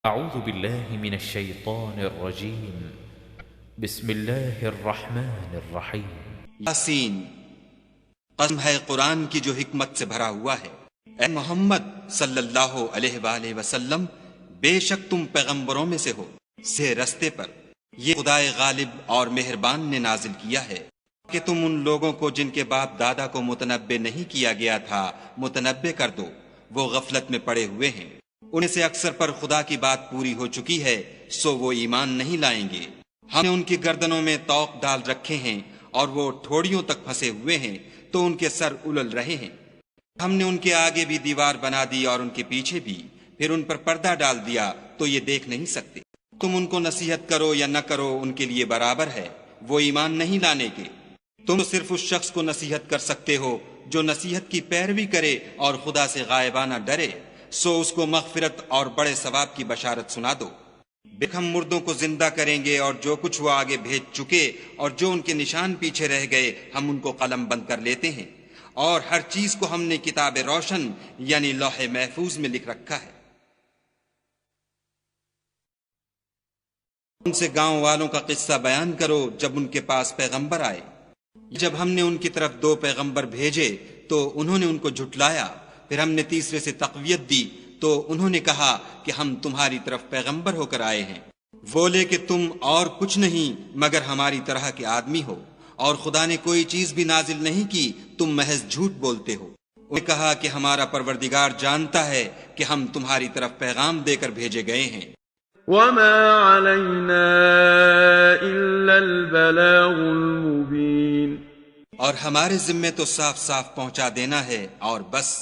أعوذ بالله من الشيطان الرجيم بسم الله الرحمن الرحيم یاسین، قسم ہے قرآن کی جو حکمت سے بھرا ہوا ہے۔ اے محمد صلی اللہ علیہ وآلہ وسلم، بے شک تم پیغمبروں میں سے ہو سے رستے پر۔ یہ خدائے غالب اور مہربان نے نازل کیا ہے کہ تم ان لوگوں کو جن کے باپ دادا کو متنبع نہیں کیا گیا تھا متنبع کر دو، وہ غفلت میں پڑے ہوئے ہیں۔ ان سے اکثر پر خدا کی بات پوری ہو چکی ہے، سو وہ ایمان نہیں لائیں گے۔ ہم نے ان کی گردنوں میں طوق ڈال رکھے ہیں اور وہ ٹھوڑیوں تک پھنسے ہوئے ہیں تو ان کے سر الل رہے ہیں۔ ہم نے ان کے آگے بھی دیوار بنا دی اور ان کے پیچھے بھی، پھر ان پر پردہ ڈال دیا تو یہ دیکھ نہیں سکتے۔ تم ان کو نصیحت کرو یا نہ کرو، ان کے لیے برابر ہے، وہ ایمان نہیں لانے کے۔ تم صرف اس شخص کو نصیحت کر سکتے ہو جو نصیحت کی پیروی کرے اور خدا سے غائبانہ ڈرے، سو اس کو مغفرت اور بڑے ثواب کی بشارت سنا دو۔ ہم مردوں کو زندہ کریں گے اور جو کچھ وہ آگے بھیج چکے اور جو ان کے نشان پیچھے رہ گئے ہم ان کو قلم بند کر لیتے ہیں، اور ہر چیز کو ہم نے کتاب روشن یعنی لوح محفوظ میں لکھ رکھا ہے۔ ان سے گاؤں والوں کا قصہ بیان کرو جب ان کے پاس پیغمبر آئے۔ جب ہم نے ان کی طرف 2 پیغمبر بھیجے تو انہوں نے ان کو جھٹلایا، پھر ہم نے تیسرے سے تقویت دی تو انہوں نے کہا کہ ہم تمہاری طرف پیغمبر ہو کر آئے ہیں۔ بولے کہ تم اور کچھ نہیں مگر ہماری طرح کے آدمی ہو، اور خدا نے کوئی چیز بھی نازل نہیں کی، تم محض جھوٹ بولتے ہو۔ انہوں نے کہا کہ ہمارا پروردگار جانتا ہے کہ ہم تمہاری طرف پیغام دے کر بھیجے گئے ہیں۔ وما علينا إلا البلاغ المبين۔ اور ہمارے ذمے تو صاف صاف پہنچا دینا ہے اور بس۔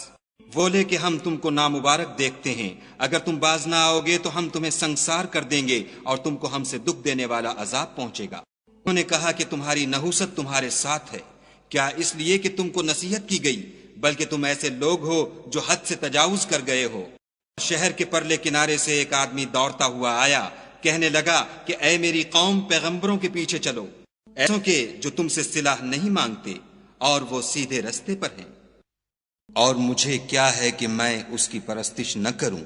بولے کہ ہم تم کو نامبارک دیکھتے ہیں، اگر تم باز نہ آؤ گے تو ہم تمہیں سنسار کر دیں گے اور تم کو ہم سے دکھ دینے والا عذاب پہنچے گا۔ انہوں نے کہا کہ تمہاری نحوست تمہارے ساتھ ہے، کیا اس لیے کہ تم کو نصیحت کی گئی، بلکہ تم ایسے لوگ ہو جو حد سے تجاوز کر گئے ہو۔ شہر کے پرلے کنارے سے ایک آدمی دوڑتا ہوا آیا، کہنے لگا کہ اے میری قوم، پیغمبروں کے پیچھے چلو، ایسوں کے جو تم سے صلاح نہیں مانگتے اور وہ سیدھے رستے پر ہیں۔ اور مجھے کیا ہے کہ میں اس کی پرستش نہ کروں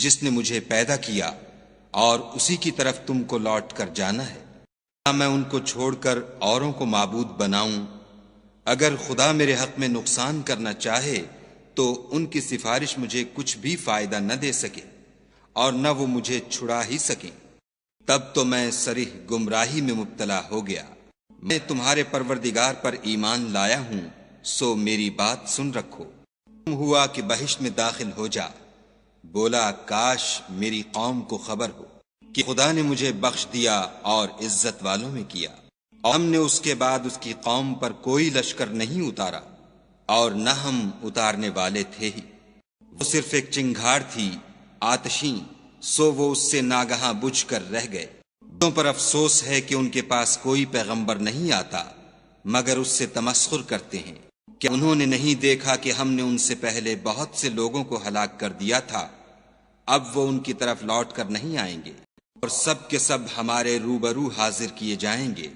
جس نے مجھے پیدا کیا، اور اسی کی طرف تم کو لوٹ کر جانا ہے۔ کیا میں ان کو چھوڑ کر اوروں کو معبود بناؤں؟ اگر خدا میرے حق میں نقصان کرنا چاہے تو ان کی سفارش مجھے کچھ بھی فائدہ نہ دے سکے اور نہ وہ مجھے چھڑا ہی سکیں۔ تب تو میں صریح گمراہی میں مبتلا ہو گیا۔ میں تمہارے پروردگار پر ایمان لایا ہوں، سو میری بات سن رکھو۔ تم ہوا کہ بہشت میں داخل ہو جا۔ بولا کاش میری قوم کو خبر ہو کہ خدا نے مجھے بخش دیا اور عزت والوں میں کیا، اور ہم نے اس کے بعد اس کی قوم پر کوئی لشکر نہیں اتارا، اور نہ ہم اتارنے والے تھے ہی۔ وہ صرف ایک چنگھاڑ تھی آتشیں، سو وہ اس سے ناگہاں بجھ کر رہ گئے۔ لوگوں پر افسوس ہے کہ ان کے پاس کوئی پیغمبر نہیں آتا مگر اس سے تمسخر کرتے ہیں۔ کیا انہوں نے نہیں دیکھا کہ ہم نے ان سے پہلے بہت سے لوگوں کو ہلاک کر دیا تھا؟ اب وہ ان کی طرف لوٹ کر نہیں آئیں گے، اور سب کے سب ہمارے روبرو حاضر کیے جائیں گے۔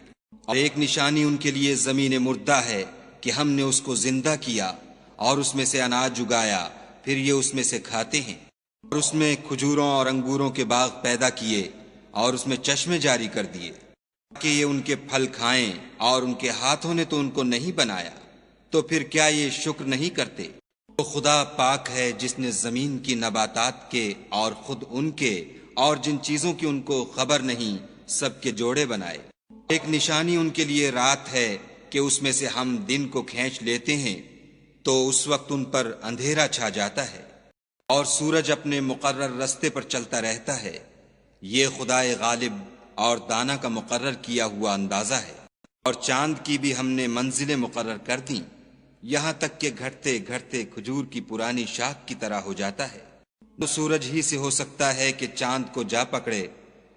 اور ایک نشانی ان کے لیے زمین مردہ ہے کہ ہم نے اس کو زندہ کیا اور اس میں سے اناج اگایا، پھر یہ اس میں سے کھاتے ہیں، اور اس میں کھجوروں اور انگوروں کے باغ پیدا کیے اور اس میں چشمے جاری کر دیے کہ یہ ان کے پھل کھائیں، اور ان کے ہاتھوں نے تو ان کو نہیں بنایا، تو پھر کیا یہ شکر نہیں کرتے؟ وہ خدا پاک ہے جس نے زمین کی نباتات کے اور خود ان کے اور جن چیزوں کی ان کو خبر نہیں سب کے جوڑے بنائے۔ ایک نشانی ان کے لیے رات ہے کہ اس میں سے ہم دن کو کھینچ لیتے ہیں تو اس وقت ان پر اندھیرا چھا جاتا ہے، اور سورج اپنے مقرر رستے پر چلتا رہتا ہے۔ یہ خدائے غالب اور دانا کا مقرر کیا ہوا اندازہ ہے۔ اور چاند کی بھی ہم نے منزلیں مقرر کر دیں، یہاں تک کہ گھٹتے گھٹتے کھجور کی پرانی شاخ کی طرح ہو جاتا ہے۔ تو سورج ہی سے ہو سکتا ہے کہ چاند کو جا پکڑے،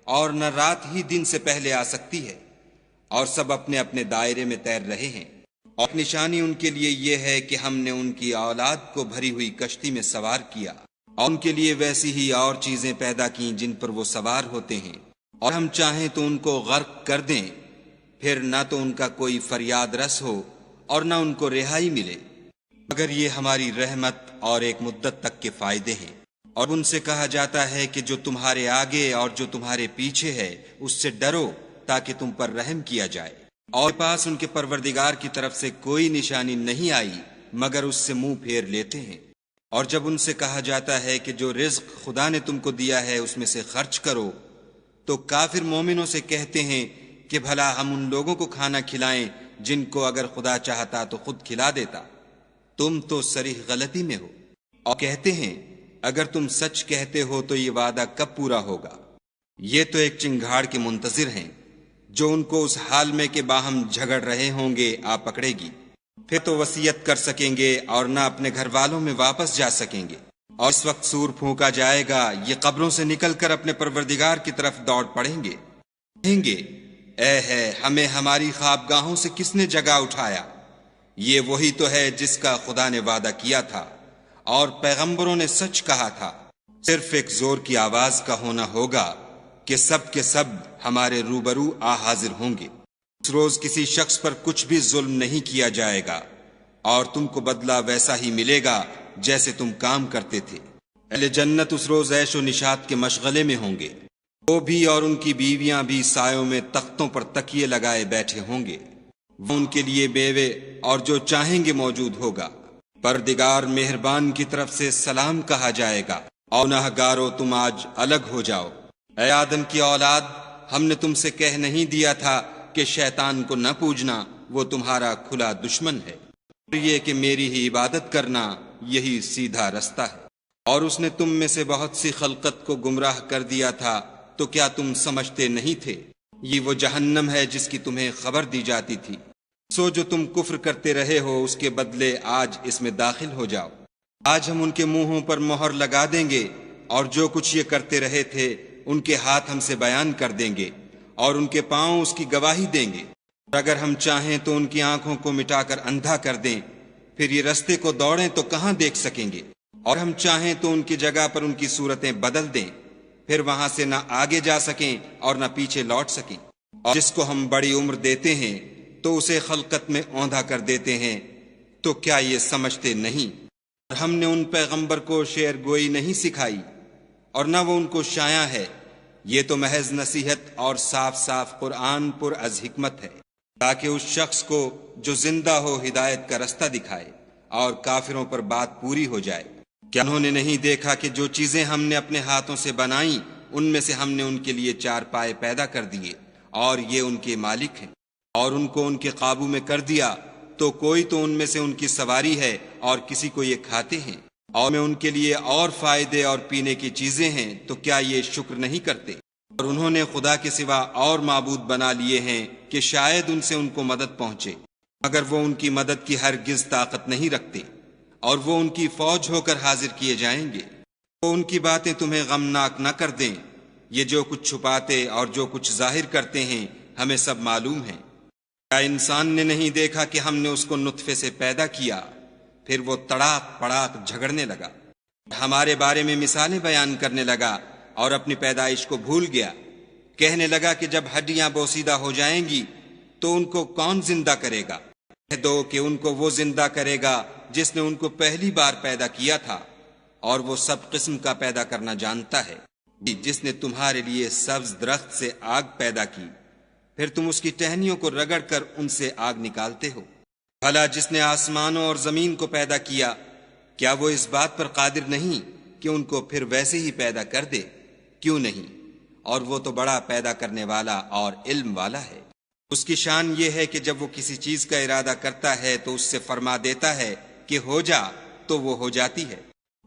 اور نہ رات ہی دن سے پہلے آ سکتی ہے، اور سب اپنے اپنے دائرے میں تیر رہے ہیں۔ اور نشانی ان کے لیے یہ ہے کہ ہم نے ان کی اولاد کو بھری ہوئی کشتی میں سوار کیا، اور ان کے لیے ویسی ہی اور چیزیں پیدا کیں جن پر وہ سوار ہوتے ہیں، اور ہم چاہیں تو ان کو غرق کر دیں، پھر نہ تو ان کا کوئی فریاد رس ہو اور نہ ان کو رہائی ملے، مگر یہ ہماری رحمت اور ایک مدت تک کے فائدے ہیں۔ اور ان سے کہا جاتا ہے کہ جو تمہارے آگے اور جو تمہارے پیچھے ہے اس سے ڈرو تاکہ تم پر رحم کیا جائے، اور پاس ان کے پروردگار کی طرف سے کوئی نشانی نہیں آئی مگر اس سے منہ پھیر لیتے ہیں۔ اور جب ان سے کہا جاتا ہے کہ جو رزق خدا نے تم کو دیا ہے اس میں سے خرچ کرو، تو کافر مومنوں سے کہتے ہیں کہ بھلا ہم ان لوگوں کو کھانا کھلائیں جن کو اگر خدا چاہتا تو خود کھلا دیتا، تم تو صریح غلطی میں ہو۔ اور کہتے ہیں اگر تم سچ کہتے ہو تو یہ وعدہ کب پورا ہوگا؟ یہ تو ایک چنگھاڑ کے منتظر ہیں جو ان کو اس حال میں کہ باہم جھگڑ رہے ہوں گے آ پکڑے گی، پھر تو وصیت کر سکیں گے اور نہ اپنے گھر والوں میں واپس جا سکیں گے۔ اور اس وقت سور پھونکا جائے گا، یہ قبروں سے نکل کر اپنے پروردگار کی طرف دوڑ پڑیں گے، کہیں گے اے ہے ہمیں ہماری خوابگاہوں سے کس نے جگا اٹھایا؟ یہ وہی تو ہے جس کا خدا نے وعدہ کیا تھا اور پیغمبروں نے سچ کہا تھا، صرف ایک زور کی آواز کا ہونا ہوگا کہ سب کے سب ہمارے روبرو آ حاضر ہوں گے۔ اس روز کسی شخص پر کچھ بھی ظلم نہیں کیا جائے گا اور تم کو بدلہ ویسا ہی ملے گا جیسے تم کام کرتے تھے۔ اہل جنت اس روز عیش و نشاط کے مشغلے میں ہوں گے، وہ بھی اور ان کی بیویاں بھی سایوں میں تختوں پر تکیے لگائے بیٹھے ہوں گے، وہ ان کے لیے بیوے اور جو چاہیں گے موجود ہوگا۔ پروردگار مہربان کی طرف سے سلام کہا جائے گا، اور گنہگارو تم آج الگ ہو جاؤ۔ اے آدم کی اولاد، ہم نے تم سے کہہ نہیں دیا تھا کہ شیطان کو نہ پوجنا، وہ تمہارا کھلا دشمن ہے، یہ کہ میری ہی عبادت کرنا یہی سیدھا رستہ ہے۔ اور اس نے تم میں سے بہت سی خلقت کو گمراہ کر دیا تھا، تو کیا تم سمجھتے نہیں تھے؟ یہ وہ جہنم ہے جس کی تمہیں خبر دی جاتی تھی، سو جو تم کفر کرتے رہے ہو اس کے بدلے آج اس میں داخل ہو جاؤ۔ آج ہم ان کے منہوں پر مہر لگا دیں گے اور جو کچھ یہ کرتے رہے تھے ان کے ہاتھ ہم سے بیان کر دیں گے اور ان کے پاؤں اس کی گواہی دیں گے۔ اور اگر ہم چاہیں تو ان کی آنکھوں کو مٹا کر اندھا کر دیں، پھر یہ رستے کو دوڑیں تو کہاں دیکھ سکیں گے، اور ہم چاہیں تو ان کی جگہ پر ان کی صورتیں بدل دیں، پھر وہاں سے نہ آگے جا سکیں اور نہ پیچھے لوٹ سکیں۔ اور جس کو ہم بڑی عمر دیتے ہیں تو اسے خلقت میں اوندھا کر دیتے ہیں، تو کیا یہ سمجھتے نہیں؟ اور ہم نے ان پیغمبر کو شعر گوئی نہیں سکھائی اور نہ وہ ان کو شایع ہے، یہ تو محض نصیحت اور صاف صاف قرآن پر از حکمت ہے، تاکہ اس شخص کو جو زندہ ہو ہدایت کا رستہ دکھائے اور کافروں پر بات پوری ہو جائے۔ کیا انہوں نے نہیں دیکھا کہ جو چیزیں ہم نے اپنے ہاتھوں سے بنائیں ان میں سے ہم نے ان کے لیے 4 پائے پیدا کر دیے اور یہ ان کے مالک ہیں، اور ان کو ان کے قابو میں کر دیا تو کوئی تو ان میں سے ان کی سواری ہے اور کسی کو یہ کھاتے ہیں، اور میں ان کے لیے اور فائدے اور پینے کی چیزیں ہیں، تو کیا یہ شکر نہیں کرتے؟ اور انہوں نے خدا کے سوا اور معبود بنا لیے ہیں کہ شاید ان سے ان کو مدد پہنچے، مگر وہ ان کی مدد کی ہرگز طاقت نہیں رکھتے، اور وہ ان کی فوج ہو کر حاضر کیے جائیں گے۔ وہ ان کی باتیں تمہیں غمناک نہ کر دیں، یہ جو کچھ چھپاتے اور جو کچھ ظاہر کرتے ہیں ہمیں سب معلوم ہے۔ کیا انسان نے نہیں دیکھا کہ ہم نے اس کو نطفے سے پیدا کیا، پھر وہ تڑاک پڑاک جھگڑنے لگا، ہمارے بارے میں مثالیں بیان کرنے لگا اور اپنی پیدائش کو بھول گیا، کہنے لگا کہ جب ہڈیاں بوسیدہ ہو جائیں گی تو ان کو کون زندہ کرے گا؟ کہہ دو کہ ان کو وہ زندہ کرے گا جس نے ان کو پہلی بار پیدا کیا تھا، اور وہ سب قسم کا پیدا کرنا جانتا ہے، جس نے تمہارے لیے سبز درخت سے آگ پیدا کی، پھر تم اس کی ٹہنیوں کو رگڑ کر ان سے آگ نکالتے ہو۔ بھلا جس نے آسمانوں اور زمین کو پیدا کیا، کیا وہ اس بات پر قادر نہیں کہ ان کو پھر ویسے ہی پیدا کر دے؟ کیوں نہیں؟ اور وہ تو بڑا پیدا کرنے والا اور علم والا ہے۔ اس کی شان یہ ہے کہ جب وہ کسی چیز کا ارادہ کرتا ہے تو اس سے فرما دیتا ہے کہ ہو جا، تو وہ ہو جاتی ہے۔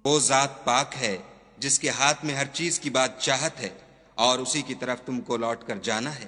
وہ ذات پاک ہے جس کے ہاتھ میں ہر چیز کی بات چاہت ہے، اور اسی کی طرف تم کو لوٹ کر جانا ہے۔